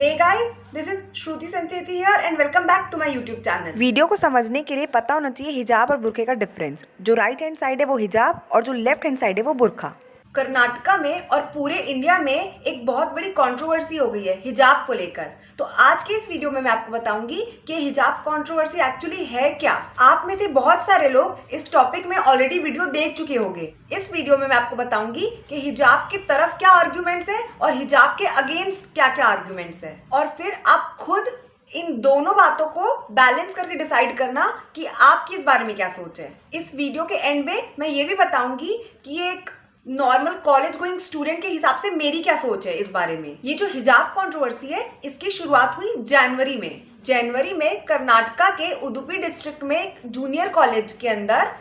Hey guys, this is Shruti Sancheti here and welcome back to my YouTube channel. Video को समझने के लिए पता होना चाहिए हिजाब और बुरखे का डिफरेंस। जो राइट हैंड साइड है वो हिजाब और जो लेफ्ट हैंड साइड है वो बुरखा। कर्नाटका में और पूरे इंडिया में एक बहुत बड़ी कंट्रोवर्सी हो गई है हिजाब को लेकर। तो आज के इस वीडियो में मैं आपको बताऊंगी कि हिजाब कंट्रोवर्सी एक्चुअली है क्या। आप में से बहुत सारे लोग इस टॉपिक में ऑलरेडी वीडियो देख चुके होंगे। इस वीडियो में मैं आपको बताऊंगी कि हिजाब की तरफ क्या आर्ग्यूमेंट्स है और हिजाब के अगेंस्ट क्या क्या आर्ग्यूमेंट्स है, और फिर आप खुद इन दोनों बातों को बैलेंस करके डिसाइड करना कि आपकी इस बारे में क्या सोच है। इस वीडियो के एंड में मैं ये भी बताऊंगी कि एक नॉर्मल कॉलेज गोइंग स्टूडेंट के हिसाब से मेरी क्या सोच है इस बारे में। ये जो हिजाब कंट्रोवर्सी है इसकी शुरुआत हुई जनवरी में कर्नाटका के उडुपी डिस्ट्रिक्ट में एक जूनियर कॉलेज के अंदर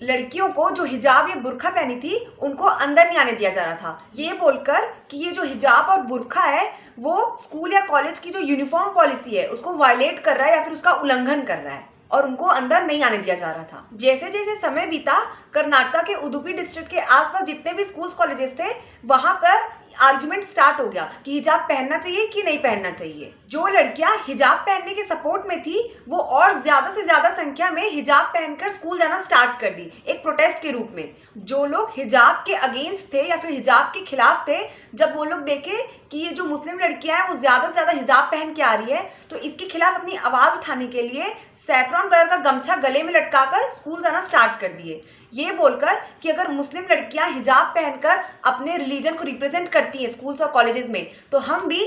लड़कियों को जो हिजाब या बुरखा पहनी थी उनको अंदर नहीं आने दिया जा रहा था, ये बोलकर कि ये जो हिजाब और बुरखा है वो स्कूल या कॉलेज की जो यूनिफॉर्म पॉलिसी है उसको वायलेट कर रहा है या फिर उसका उल्लंघन कर रहा है, और उनको अंदर नहीं आने दिया जा रहा था। जैसे जैसे समय बीता कर्नाटका के उडुपी डिस्ट्रिक्ट के आसपास जितने भी स्कूल्स कॉलेजेस थे वहां पर आर्गुमेंट स्टार्ट हो गया कि हिजाब पहनना चाहिए कि नहीं पहनना चाहिए। जो लड़कियां हिजाब पहनने के सपोर्ट में थी वो और ज्यादा से ज्यादा संख्या में हिजाब पहनकर स्कूल जाना स्टार्ट कर दी एक प्रोटेस्ट के रूप में। जो लोग हिजाब के अगेंस्ट थे या फिर हिजाब के खिलाफ थे, जब वो लोग देखे कि ये जो मुस्लिम लड़कियां हैं वो ज्यादा से ज्यादा हिजाब पहन के आ रही है तो इसके खिलाफ अपनी आवाज उठाने के लिए सैफरॉन कलर का गमछा गले में लटकाकर स्कूल जाना स्टार्ट कर दिए, ये बोलकर कि अगर मुस्लिम लड़कियां हिजाब पहनकर अपने रिलीजन को रिप्रेजेंट करती हैं स्कूल्स और कॉलेजेस में तो हम भी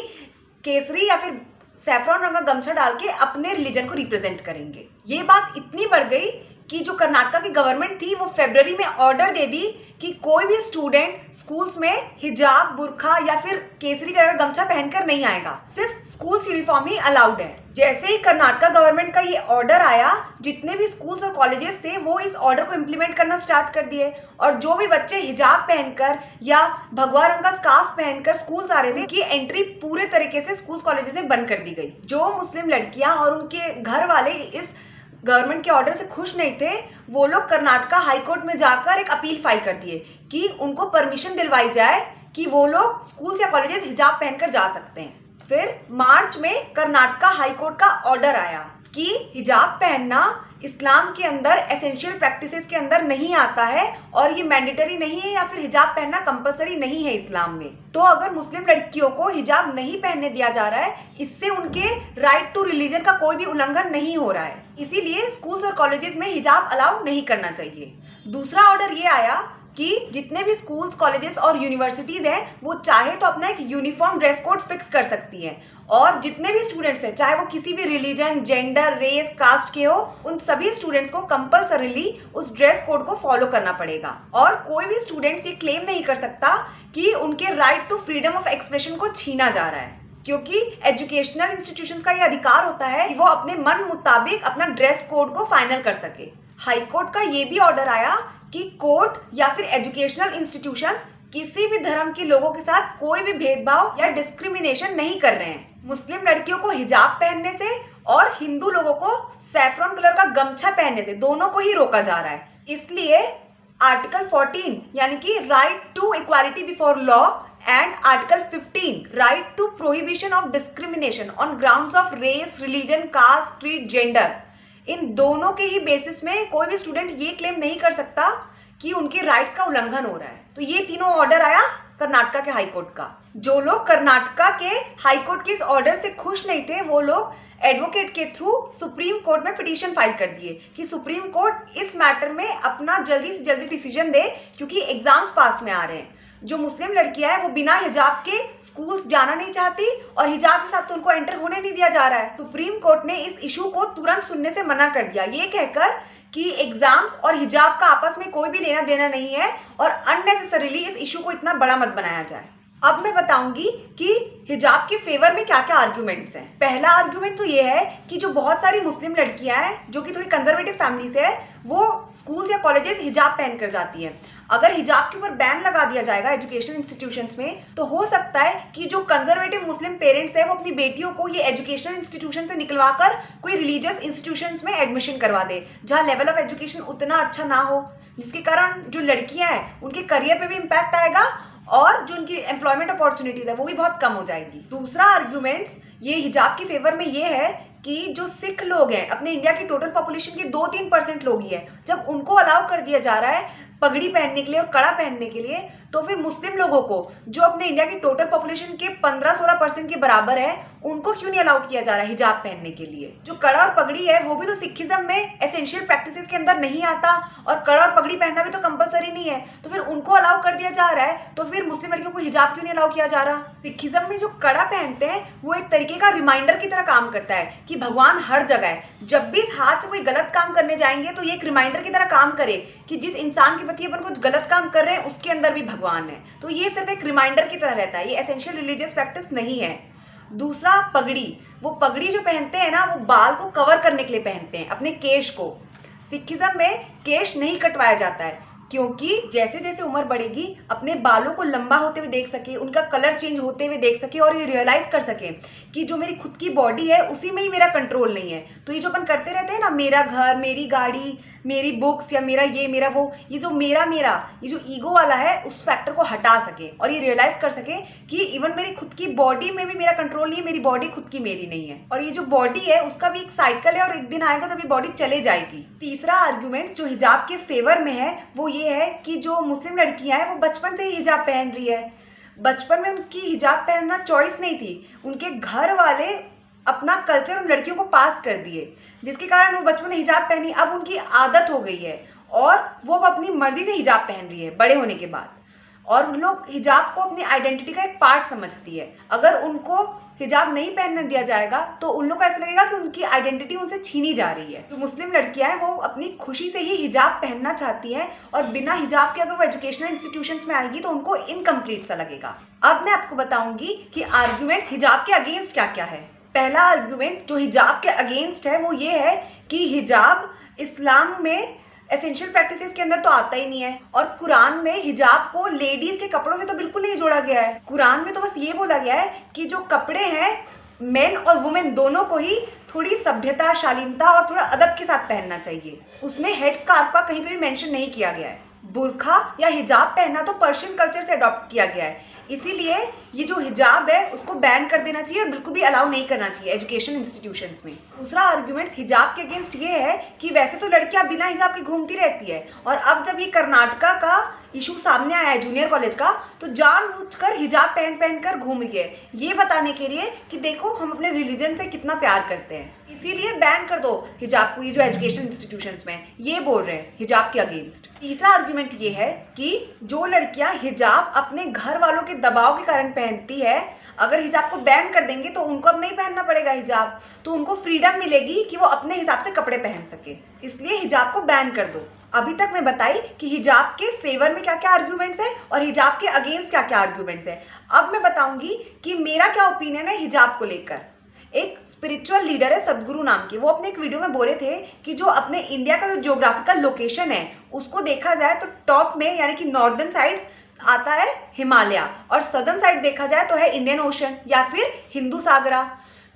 केसरी या फिर सैफरॉन रंग का गमछा डाल के अपने रिलीजन को रिप्रेजेंट करेंगे। ये बात इतनी बढ़ गई कि जो कर्नाटका की गवर्नमेंट थी वो फरवरी में ऑर्डर दे दी कि कोई भी स्टूडेंट स्कूल्स में हिजाब, बुरखा या फिर केसरी कलर का गमछा पहनकर नहीं आएगा, सिर्फ स्कूल्स यूनिफॉर्म ही अलाउड है। जैसे ही कर्नाटका गवर्नमेंट का ये ऑर्डर आया, जितने भी स्कूल्स और कॉलेजेस थे वो इस ऑर्डर को इम्प्लीमेंट करना स्टार्ट कर दिए, और जो भी बच्चे हिजाब पहनकर या भगवा रंग का स्कार्फ पहनकर स्कूल्स आ रहे थे की एंट्री पूरे तरीके से स्कूल्स कॉलेजेस में बंद कर दी गई। जो मुस्लिम लड़कियां और उनके घर वाले इस गवर्नमेंट के ऑर्डर से खुश नहीं थे वो लोग कर्नाटका हाई कोर्ट में जाकर एक अपील फाइल कर दिए कि उनको परमिशन दिलवाई जाए कि वो लोग स्कूल्स या कॉलेजेस हिजाब पहनकर जा सकते हैं। फिर मार्च में कर्नाटका हाई कोर्ट का ऑर्डर आया कि हिजाब पहनना इस्लाम के अंदर एसेंशियल प्रैक्टिसेस के अंदर नहीं आता है और ये मैंडेटरी नहीं है या फिर हिजाब पहनना कंपलसरी नहीं है इस्लाम में। तो अगर मुस्लिम लड़कियों को हिजाब नहीं पहनने दिया जा रहा है इससे उनके राइट टू रिलीजन का कोई भी उल्लंघन नहीं हो रहा है, इसीलिए स्कूल्स और कॉलेजेस में हिजाब अलाउ नहीं करना चाहिए। दूसरा ऑर्डर ये आया कि जितने भी स्कूल्स, कॉलेजेस और यूनिवर्सिटीज हैं वो चाहे तो अपना एक यूनिफॉर्म ड्रेस कोड फिक्स कर सकती हैं, और जितने भी स्टूडेंट्स हैं चाहे वो किसी भी रिलीजन, जेंडर, रेस, कास्ट के हो, उन सभी स्टूडेंट्स को कंपलसरीली उस ड्रेस कोड को फॉलो करना पड़ेगा। और कोई भी स्टूडेंट्स ये क्लेम नहीं कर सकता कि उनके right to freedom of expression को छीना जा रहा है, क्योंकि एजुकेशनल इंस्टीट्यूशंस का ये अधिकार होता है कि वो अपने मन मुताबिक अपना ड्रेस कोड को फाइनल कर सके। हाई कोर्ट का ये भी ऑर्डर आया कि कोर्ट या फिर एजुकेशनल इंस्टीट्यूशंस किसी भी धर्म के लोगों के साथ कोई भी भेदभाव या डिस्क्रिमिनेशन नहीं कर रहे हैं। मुस्लिम लड़कियों को हिजाब पहनने से और हिंदू लोगों को सैफरॉन कलर का गमछा पहनने से दोनों को ही रोका जा रहा है। इसलिए आर्टिकल 14 यानी कि right to equality before law and article 15 right to prohibition of discrimination on grounds of race, religion, caste, creed, gender, इन दोनों के ही बेसिस में कोई भी स्टूडेंट ये क्लेम नहीं कर सकता कि उनके राइट्स का उल्लंघन हो रहा है। तो ये तीनों ऑर्डर आया कर्नाटका के हाई कोर्ट का। जो लोग कर्नाटका के हाई कोर्ट के इस ऑर्डर से खुश नहीं थे वो लोग एडवोकेट के थ्रू सुप्रीम कोर्ट में पिटीशन फाइल कर दिए कि सुप्रीम कोर्ट इस मैटर में अपना जल्दी से जल्दी डिसीजन दे, क्योंकि एग्जाम्स पास में आ रहे हैं। जो मुस्लिम लड़कियां हैं वो बिना हिजाब के स्कूल्स जाना नहीं चाहती और हिजाब के साथ तो उनको एंटर होने नहीं दिया जा रहा है। सुप्रीम कोर्ट ने इस इशू को तुरंत सुनने से मना कर दिया, ये कहकर कि एग्जाम्स और हिजाब का आपस में कोई भी लेना देना नहीं है और अननेसेसरीली इस इशू को इतना बड़ा मत बनाया जाए। अब मैं बताऊंगी कि हिजाब के फेवर में क्या क्या आर्ग्यूमेंट्स हैं। पहला आर्ग्यूमेंट तो ये है कि जो बहुत सारी मुस्लिम लड़कियां हैं जो कि थोड़ी कंजर्वेटिव फैमिली से है वो स्कूल्स या कॉलेजेस हिजाब पहन कर जाती हैं। अगर हिजाब के ऊपर बैन लगा दिया जाएगा एजुकेशन इंस्टीट्यूशंस में तो हो सकता है कि जो कंजर्वेटिव मुस्लिम पेरेंट्स है वो अपनी बेटियों को ये एजुकेशनल इंस्टीट्यूशन से निकलवा कर कोई रिलीजियस इंस्टीट्यूशंस में एडमिशन करवा दे जहाँ लेवल ऑफ एजुकेशन उतना अच्छा ना हो, जिसके कारण जो लड़कियां हैं उनके करियर पे भी इम्पैक्ट आएगा और जो उनकी एम्प्लॉयमेंट अपॉर्चुनिटीज़ है वो भी बहुत कम हो जाएगी। दूसरा आर्ग्यूमेंट्स ये हिजाब की फेवर में ये है कि जो सिख लोग हैं, अपने इंडिया की टोटल पॉपुलेशन के 2-3% लोग ही हैं, जब उनको अलाउ कर दिया जा रहा है पगड़ी पहनने के लिए और कड़ा पहनने के लिए, तो फिर मुस्लिम लोगों को जो अपने इंडिया की टोटल पॉपुलेशन के 15-16% के बराबर है, उनको क्यों नहीं अलाउ किया जा रहा है हिजाब पहनने के लिए। जो कड़ा और पगड़ी है वो भी तो सिखिज्म में एसेंशियल प्रैक्टिसेस के अंदर नहीं आता, और कड़ा और पगड़ी पहनना भी तो कंपलसरी नहीं है, तो फिर उनको अलाउ कर दिया जा रहा है, तो फिर मुस्लिम लड़कियों को हिजाब क्यों नहीं अलाउ किया जा रहा। सिखिज्म में जो कड़ा पहनते हैं वो एक तरीके का रिमाइंडर की तरह काम करता है कि भगवान हर जगह है। जब भी इस हाथ से कोई गलत काम करने जाएंगे तो ये एक रिमाइंडर की तरह काम करे कि जिस इंसान के प्रति अपन कुछ गलत काम कर रहे हैं उसके अंदर भी भगवान है। तो ये सिर्फ एक रिमाइंडर की तरह रहता है, ये एसेंशियल रिलीजियस प्रैक्टिस नहीं है। दूसरा पगड़ी, वो पगड़ी जो पहनते हैं ना वो बाल को कवर करने के लिए पहनते हैं, अपने केश को। सिखिज्म में केश नहीं कटवाया जाता है क्योंकि जैसे जैसे उम्र बढ़ेगी अपने बालों को लंबा होते हुए देख सके, उनका कलर चेंज होते हुए देख सके और ये रियलाइज़ कर सके कि जो मेरी खुद की बॉडी है उसी में ही मेरा कंट्रोल नहीं है। तो ये जो अपन करते रहते हैं ना, मेरा घर, मेरी गाड़ी, मेरी बुक्स या मेरा ये मेरा वो, ये जो मेरा ये जो ईगो वाला है उस फैक्टर को हटा सके और ये रियलाइज़ कर सके कि इवन मेरी खुद की बॉडी में भी मेरा कंट्रोल नहीं है, मेरी बॉडी खुद की मेरी नहीं है, और ये जो बॉडी है उसका भी एक साइकिल है और एक दिन आएगा जब ये बॉडी चले जाएगी। तीसरा आर्ग्यूमेंट जो हिजाब के फेवर में है वो ये है कि जो मुस्लिम लड़कियां हैं वो बचपन से ही हिजाब पहन रही है। बचपन में उनकी हिजाब पहनना चॉइस नहीं थी, उनके घर वाले अपना कल्चर उन लड़कियों को पास कर दिए, जिसके कारण वो बचपन में हिजाब पहनी। अब उनकी आदत हो गई है और वो अब अपनी मर्जी से हिजाब पहन रही है बड़े होने के बाद, और उन लोग हिजाब को अपनी आइडेंटिटी का एक पार्ट समझती है। अगर उनको हिजाब नहीं पहनने दिया जाएगा तो उन लोग को ऐसा लगेगा कि उनकी आइडेंटिटी उनसे छीनी जा रही है। जो मुस्लिम लड़कियां हैं वो अपनी खुशी से ही हिजाब पहनना चाहती हैं, और बिना हिजाब के अगर वो एजुकेशनल इंस्टीट्यूशंस में आएगी तो उनको इनकम्प्लीट सा लगेगा। अब मैं आपको बताऊंगी कि आर्ग्यूमेंट हिजाब के अगेंस्ट क्या क्या है। पहला आर्ग्यूमेंट जो हिजाब के अगेंस्ट है वो ये है कि हिजाब इस्लाम में एसेंशियल प्रैक्टिसेस के अंदर तो आता ही नहीं है, और कुरान में हिजाब को लेडीज के कपड़ों से तो बिल्कुल नहीं जोड़ा गया है। कुरान में तो बस ये बोला गया है कि जो कपड़े हैं मेन और वुमेन दोनों को ही थोड़ी सभ्यता, शालीनता और थोड़ा अदब के साथ पहनना चाहिए। उसमें हेड स्कार्फ का कहीं पे भी मेंशन नहीं किया गया है। बुर्खा या हिजाब पहनना तो पर्शियन कल्चर से अडॉप्ट किया गया है, इसीलिए ये जो हिजाब है उसको बैन कर देना चाहिए और बिल्कुल भी अलाउ नहीं करना चाहिए एजुकेशन इंस्टीट्यूशंस में। दूसरा आर्ग्यूमेंट हिजाब के अगेंस्ट ये है कि वैसे तो लड़कियां बिना हिजाब के घूमती रहती है, और अब जब ये कर्नाटका का इशू सामने आया है जूनियर कॉलेज का, तो जानबूझकर हिजाब पहन कर घूम रही है, ये बताने के लिए कि देखो हम अपने रिलीजन से कितना प्यार करते हैं, इसीलिए बैन कर दो हिजाब को। ये जो एजुकेशन इंस्टीट्यूशंस में ये बोल रहे हैं हिजाब के अगेंस्ट। तीसरा आर्ग्यूमेंट ये है कि जो लड़कियां हिजाब अपने घर वालों के दबाव के कारण पहनती है, अगर हिजाब को बैन कर देंगे तो उनको अब नहीं पहनना पड़ेगा हिजाब, तो उनको फ्रीडम मिलेगी कि वो अपने हिसाब से कपड़े पहन सके, इसलिए हिजाब को बैन कर दो। अभी तक मैं बताई कि हिजाब के फेवर में क्या क्या आर्ग्यूमेंट्स है और हिजाब के अगेंस्ट क्या क्या आर्ग्यूमेंट्स है। अब मैं बताऊंगी कि मेरा क्या ओपिनियन है हिजाब को लेकर। एक स्पिरिचुअल लीडर है सदगुरु नाम के, वो अपने एक वीडियो में बोले थे कि जो अपने इंडिया का जो ज्योग्राफिकल लोकेशन है उसको देखा जाए तो टॉप में यानी कि नॉर्दर्न साइड्स आता है हिमालय, और सदर्न साइड देखा जाए तो है इंडियन ओशन या फिर हिंदू सागरा।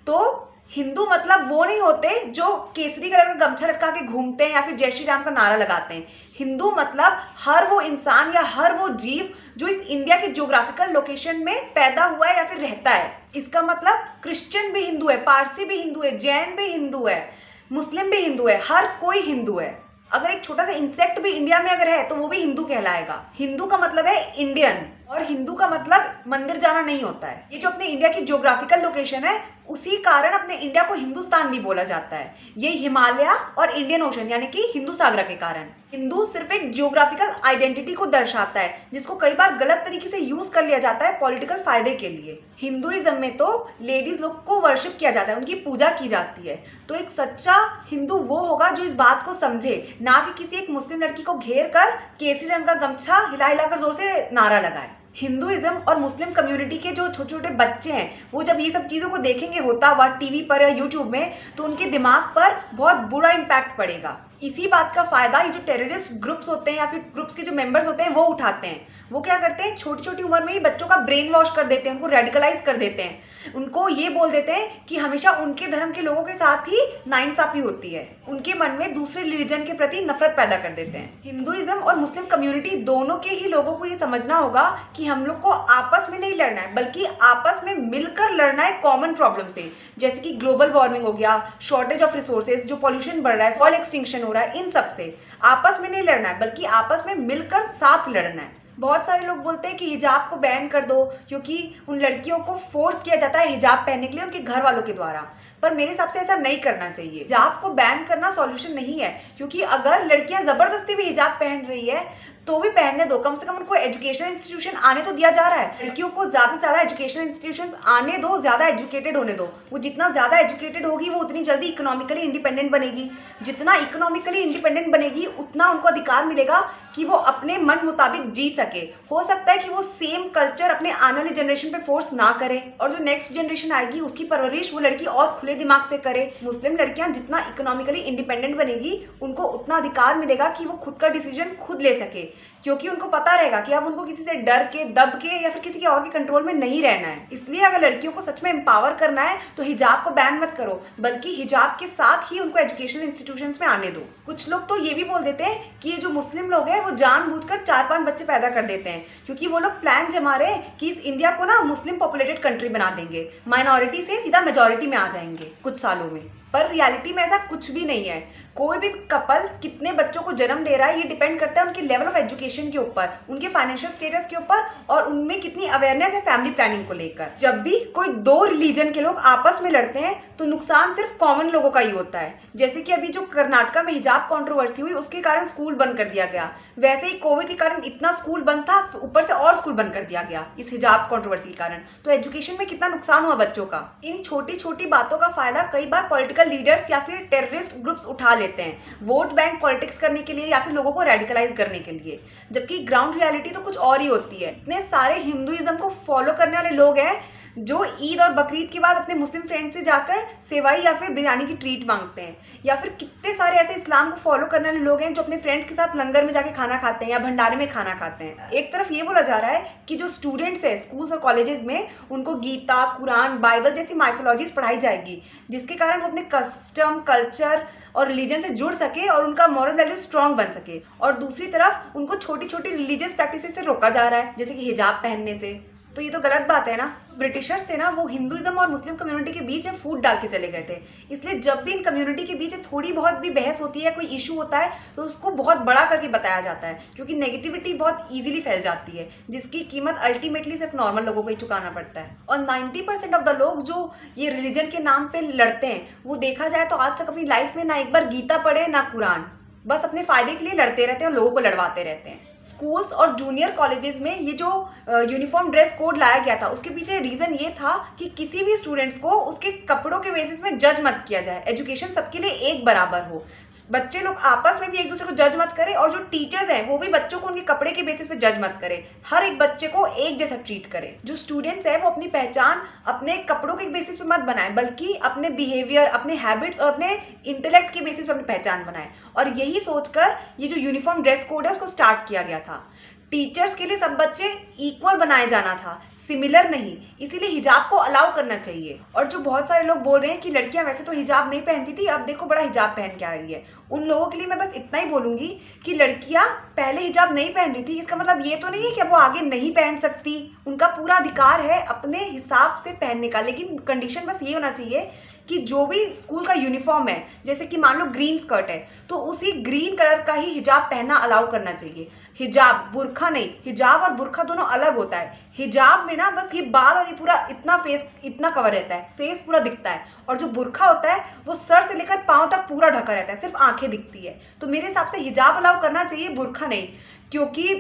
तो हिंदू मतलब वो नहीं होते जो केसरी कलर का गमछा लटका के घूमते हैं या फिर जय श्री राम का नारा लगाते हैं। हिंदू मतलब हर वो इंसान या हर वो जीव जो इस इंडिया के ज्योग्राफिकल लोकेशन में पैदा हुआ है या फिर रहता है। इसका मतलब क्रिश्चियन भी हिंदू है, पारसी भी हिंदू है, जैन भी हिंदू है, मुस्लिम भी हिंदू है, हर कोई हिंदू है। अगर एक छोटा सा इंसेक्ट भी इंडिया में अगर है तो वो भी हिंदू कहलाएगा। हिंदू का मतलब है इंडियन, और हिंदू का मतलब मंदिर जाना नहीं होता है। ये जो अपने इंडिया की ज्योग्राफिकल लोकेशन है उसी कारण अपने इंडिया को हिंदुस्तान भी बोला जाता है, ये हिमालय और इंडियन ओशन यानी कि हिंदू सागर के कारण। हिंदू सिर्फ एक ज्योग्राफिकल आइडेंटिटी को दर्शाता है जिसको कई बार गलत तरीके से यूज कर लिया जाता है पॉलिटिकल फायदे के लिए। हिंदुइज्म में तो लेडीज लोग को वर्शिप किया जाता है, उनकी पूजा की जाती है। तो एक सच्चा हिंदू वो होगा जो इस बात को समझे, ना कि किसी एक मुस्लिम लड़की को घेर कर केसरी रंग का गमछा हिला हिलाकर जोर से नारा लगाए। हिंदुइज्म और मुस्लिम कम्युनिटी के जो छोटे छोटे बच्चे हैं वो जब ये सब चीज़ों को देखेंगे होता हुआ टीवी पर या यूट्यूब में, तो उनके दिमाग पर बहुत बुरा इम्पैक्ट पड़ेगा। इसी बात का फ़ायदा ये जो टेररिस्ट ग्रुप्स होते हैं या फिर ग्रुप्स के जो मेंबर्स होते हैं वो उठाते हैं। वो क्या करते हैं, छोटी छोटी उम्र में ही बच्चों का ब्रेन वॉश कर देते हैं, उनको रेडिकलाइज कर देते हैं, उनको ये बोल देते हैं कि हमेशा उनके धर्म के लोगों के साथ ही नाइंसाफ़ी होती है, उनके मन में दूसरे रिलीजन के प्रति नफरत पैदा कर देते हैं। हिंदुइज्म और मुस्लिम कम्युनिटी दोनों के ही लोगों को ये समझना होगा कि हम लोग को आपस में नहीं लड़ना है, बल्कि आपस में मिलकर लड़ना है कॉमन प्रॉब्लम से, जैसे कि ग्लोबल वार्मिंग हो गया, शॉर्टेज ऑफ रिसोर्सेज, जो पॉल्यूशन बढ़ रहा है, सॉइल एक्सटिंक्शन हो रहा है, इन सब से आपस में नहीं लड़ना है, बल्कि आपस में मिलकर साथ लड़ना है। बहुत सारे लोग बोलते हैं कि हिजाब को बैन कर दो, क्योंकि उन लड़कियों को फोर्स किया जाता है हिजाब पहनने के लिए उनके घर वालों के द्वारा। पर मेरे हिसाब से ऐसा नहीं करना चाहिए। हिजाब को बैन करना सॉल्यूशन नहीं है, क्योंकि अगर लड़कियां ज़बरदस्ती भी हिजाब पहन रही है तो भी पहनने दो, कम से कम उनको एजुकेशनल इंस्टीट्यूशन आने तो दिया जा रहा है। लड़कियों को ज़्यादा से ज़्यादा एजुकेशनल इंस्टीट्यूशन आने दो, ज़्यादा एजुकेटेड होने दो। वो जितना ज़्यादा एजुकेटेड होगी वो उतनी जल्दी इकोनॉमिकली इंडिपेंडेंट बनेगी। जितना इकोनॉमिकली इंडिपेंडेंट बनेगी उतना उनको अधिकार मिलेगा कि वो अपने मन मुताबिक जी सके। हो सकता है कि वो सेम कल्चर अपने आने वाली जनरेशन पे फोर्स ना करे, और जो नेक्स्ट जनरेशन आएगी उसकी परवरिश वो लड़की और खुले दिमाग से करे। मुस्लिम लड़कियां जितना इकोनॉमिकली इंडिपेंडेंट बनेगी उनको उतना अधिकार मिलेगा कि वो खुद का डिसीजन खुद ले सके, क्योंकि उनको पता रहेगा कि अब उनको किसी से डर के, दब के या फिर किसी के और के कंट्रोल में नहीं रहना है। इसलिए अगर लड़कियों को सच में एम्पावर करना है तो हिजाब को बैन मत करो, बल्कि हिजाब के साथ ही उनको एजुकेशनल इंस्टीट्यूशंस में आने दो। कुछ लोग तो ये भी बोल देते हैं कि ये जो मुस्लिम लोग हैं वो जानबूझकर 4-5 बच्चे पैदा कर देते हैं, क्योंकि वो लोग प्लान जमा रहे हैं कि इस इंडिया को ना मुस्लिम पॉपुलेटेड कंट्री बना देंगे, माइनॉरिटी से सीधा मेजॉरिटी में आ जाएंगे कुछ सालों में। पर रियलिटी में ऐसा कुछ भी नहीं है। कोई भी कपल कितने बच्चों को जन्म दे रहा है ये डिपेंड करता है उनके लेवल ऑफ एजुकेशन के ऊपर, उनके फाइनेंशियल स्टेटस के ऊपर, और उनमें कितनी अवेयरनेस है फैमिली प्लानिंग को लेकर। जब भी कोई दो रिलीजन के लोग आपस में लड़ते हैं तो नुकसान सिर्फ कॉमन लोगों का ही होता है। जैसे कि अभी जो कर्नाटका में हिजाब कंट्रोवर्सी हुई उसके कारण स्कूल बंद कर दिया गया, वैसे ही कोविड के कारण इतना स्कूल बंद था, ऊपर से और स्कूल बंद कर दिया गया इस हिजाब कंट्रोवर्सी के कारण। तो एजुकेशन में कितना नुकसान हुआ बच्चों का। इन छोटी छोटी बातों का फायदा कई बार पॉलिटिकल लीडर्स या फिर टेररिस्ट ग्रुप्स उठा लेते हैं, वोट बैंक पॉलिटिक्स करने के लिए या फिर लोगों को रेडिकलाइज करने के लिए, जबकि ग्राउंड रियलिटी तो कुछ और ही होती है। इतने सारे हिंदुइज्म को फॉलो करने वाले लोग हैं जो ईद और बकरीद के बाद अपने मुस्लिम फ्रेंड से जाकर सेवाई या फिर बिरयानी की ट्रीट मांगते हैं, या फिर कितने सारे ऐसे इस्लाम को फॉलो करने वाले लोग हैं जो अपने फ्रेंड्स के साथ लंगर में जाके खाना खाते हैं या भंडारे में खाना खाते हैं। एक तरफ ये बोला जा रहा है कि जो स्टूडेंट्स हैं स्कूल्स और कॉलेजेस में उनको गीता, कुरान, बाइबल जैसी माइथोलॉजीज पढ़ाई जाएगी, जिसके कारण वो अपने कस्टम, कल्चर और रिलीजन से जुड़ सके और उनका मॉरल वैल्यू स्ट्रॉन्ग बन सके। और दूसरी तरफ उनको छोटी छोटी रिलीजियस प्रैक्टिसेस से रोका जा रहा है, जैसे कि हिजाब पहनने से। तो ये तो गलत बात है ना। ब्रिटिशर्स थे ना, वो हिंदुइज्म और मुस्लिम कम्युनिटी के बीच में फूट डाल के चले गए थे। इसलिए जब भी इन कम्युनिटी के बीच थोड़ी बहुत भी बहस होती है, कोई इशू होता है, तो उसको बहुत बड़ा करके बताया जाता है, क्योंकि नेगेटिविटी बहुत ईजिली फैल जाती है, जिसकी कीमत अल्टीमेटली सिर्फ नॉर्मल लोगों को ही चुकाना पड़ता है। और 90% ऑफ द लोग जो ये रिलीजन के नाम पे लड़ते हैं, वो देखा जाए तो आज तक अपनी लाइफ में ना एक बार गीता पढ़े ना कुरान, बस अपने फायदे के लिए लड़ते रहते हैं और लोगों को लड़वाते रहते हैं। स्कूल्स और जूनियर कॉलेजेस में ये जो यूनिफॉर्म ड्रेस कोड लाया गया था उसके पीछे रीज़न ये था कि किसी भी स्टूडेंट्स को उसके कपड़ों के बेसिस में जज मत किया जाए, एजुकेशन सबके लिए एक बराबर हो, बच्चे लोग आपस में भी एक दूसरे को जज मत करें, और जो टीचर्स हैं वो भी बच्चों को उनके कपड़े के बेसिस पे जज मत करें, हर एक बच्चे को एक जैसा ट्रीट करें। जो स्टूडेंट्स हैं वो अपनी पहचान अपने कपड़ों के बेसिस पे मत बनाएं, बल्कि अपने बिहेवियर, अपने हैबिट्स और अपने इंटेलेक्ट के बेसिस पे अपनी पहचान बनाएं। और यही सोचकर ये जो यूनिफॉर्म ड्रेस कोड है उसको स्टार्ट किया गया था। टीचर्स के लिए सब बच्चे इक्वल बनाए जाना था, सिमिलर नहीं, इसीलिए हिजाब को अलाउ करना चाहिए। और जो बहुत सारे लोग बोल रहे हैं कि लड़कियां वैसे तो हिजाब नहीं पहनती थी, अब देखो बड़ा हिजाब पहन के आ रही है, उन लोगों के लिए मैं बस इतना ही बोलूँगी कि लड़कियां पहले हिजाब नहीं पहन रही थी, इसका मतलब ये तो नहीं है कि अब वो आगे नहीं पहन सकती, उनका पूरा अधिकार है अपने हिसाब से पहनने का। लेकिन कंडीशन बस ये होना चाहिए कि जो भी स्कूल का यूनिफॉर्म है, जैसे कि मान लो ग्रीन स्कर्ट है, तो उसी ग्रीन कलर का ही हिजाब पहनना अलाउ करना चाहिए। हिजाब, बुर्खा नहीं, हिजाब और बुर्खा दोनों अलग होता है। हिजाब में ना बस ये बाल और ये पूरा इतना फेस इतना कवर रहता है, फेस पूरा दिखता है, और जो बुर्खा होता है वो सर से लेकर पाँव तक पूरा ढका रहता है, सिर्फ आंखें दिखती है। तो मेरे हिसाब से हिजाब अलाउ करना चाहिए, बुर्खा नहीं, क्योंकि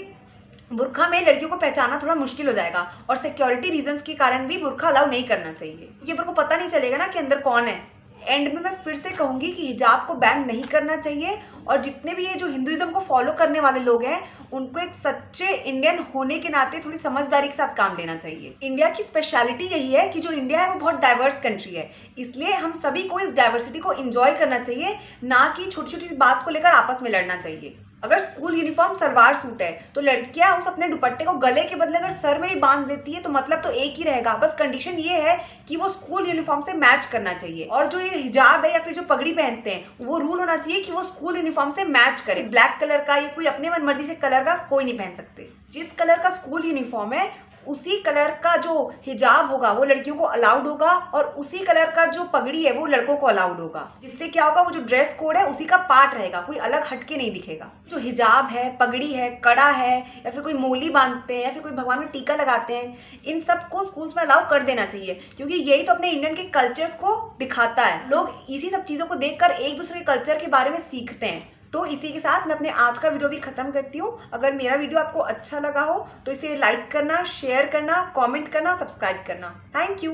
बुर्खा में लड़कियों को पहचानना थोड़ा मुश्किल हो जाएगा, और सिक्योरिटी रीजंस के कारण भी बुर्खा अलाउ नहीं करना चाहिए, क्योंकि अपन को पता नहीं चलेगा ना कि अंदर कौन है। एंड में मैं फिर से कहूँगी कि हिजाब को बैन नहीं करना चाहिए और जितने भी ये जो हिंदुइज्म को फॉलो करने वाले लोग हैं उनको एक सच्चे इंडियन होने के नाते थोड़ी समझदारी के साथ काम लेना चाहिए। इंडिया की स्पेशलिटी यही है कि जो इंडिया है वो बहुत डाइवर्स कंट्री है, इसलिए हम सभी को इस डाइवर्सिटी को एंजॉय करना चाहिए, ना कि छोटी छोटी बात को लेकर आपस में लड़ना चाहिए। अगर स्कूल यूनिफॉर्म सलवार सूट है तो लड़कियां उस अपने दुपट्टे को गले के बदले अगर सर में भी बांध देती है तो मतलब तो एक ही रहेगा, बस कंडीशन ये है कि वो स्कूल यूनिफॉर्म से मैच करना चाहिए। और जो ये हिजाब है या फिर जो पगड़ी पहनते हैं वो रूल होना चाहिए कि वो स्कूल यूनिफॉर्म से मैच करे। ब्लैक कलर का या कोई अपने मन मर्जी से कलर का कोई नहीं पहन सकते। जिस कलर का स्कूल यूनिफॉर्म है उसी कलर का जो हिजाब होगा वो लड़कियों को अलाउड होगा और उसी कलर का जो पगड़ी है वो लड़कों को अलाउड होगा। जिससे क्या होगा, वो जो ड्रेस कोड है उसी का पार्ट रहेगा, कोई अलग हटके नहीं दिखेगा। जो हिजाब है, पगड़ी है, कड़ा है या फिर कोई मोली बांधते हैं या फिर कोई भगवान का टीका लगाते हैं, इन सब को स्कूल्स में अलाउ कर देना चाहिए, क्योंकि यही तो अपने इंडियन के कल्चर्स को दिखाता है। लोग इसी सब चीज़ों को देखकर एक दूसरे के कल्चर के बारे में सीखते हैं। तो इसी के साथ मैं अपने आज का वीडियो भी ख़त्म करती हूँ। अगर मेरा वीडियो आपको अच्छा लगा हो तो इसे लाइक करना, शेयर करना, कमेंट करना, सब्सक्राइब करना। Thank you.